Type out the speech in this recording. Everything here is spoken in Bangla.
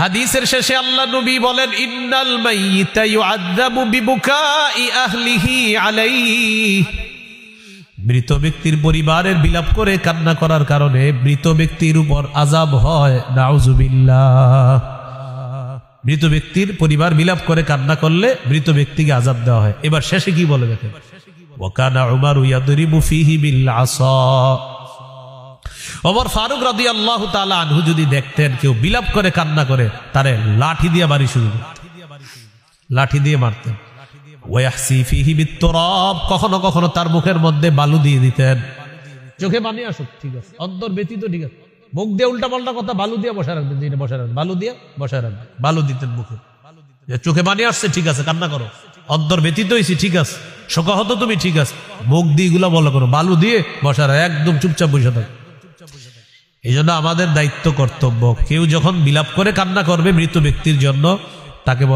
হাদিসের শেষে আল্লাহ নবী বলেন, ইন্নাল মাইয়িতা ইউআযাবু বিবুকাই আহলিহি আলাইহি। মৃত ব্যক্তির পরিবারের বিলাপ করে কান্না করার কারণে মৃত ব্যক্তির উপর আযাব হয়। নাউযুবিল্লাহ। মৃত ব্যক্তির পরিবার বিলাপ করে কান্না করলে মৃত ব্যক্তিকে আযাব দেওয়া হয়। এবার শেষে কি বলে দেখেন, ওয়া কানা উমারু ইয়াদরিবু ফিহি বিল আসা। ওমর ফারুক রাদিয়াল্লাহু তাআলা আনহু যদি দেখতেন কেউ বিলাপ করে কান্না করে, তারে লাঠি দিয়ে বাড়ি শুরু করতেন, লাঠি দিয়ে মারতেন। ওয়াহসি ফিহি বিত্তুরাব, কখনো কখনো তার মুখের মধ্যে বালু দিয়ে দিতেন। চোখে পানি আসুক ঠিক আছে, অন্তর ব্যতীত ঠিক আছে, মুখ দিয়ে উল্টা পাল্টা কথা বালু দিয়ে বসা রাখবেন, বসা রাখবেন, বালু দিয়ে বসা রাখবেন, বালু দিতেন মুখে। চোখে পানি আসছে ঠিক আছে, কান্না করো। অন্তর ব্যতীত হয়েছি ঠিক আছে, শোকাহত তুমি ঠিক আছে, মুখ দিয়ে এগুলো বলা করো, বালু দিয়ে বসা রাখ, একদম চুপচাপ বসে থাকো। এই জন্য আমাদের দায়িত্ব কর্তব্য, কেউ যখন বিলাপ করে কান্না করবে মৃত ব্যক্তির জন্য, তাকে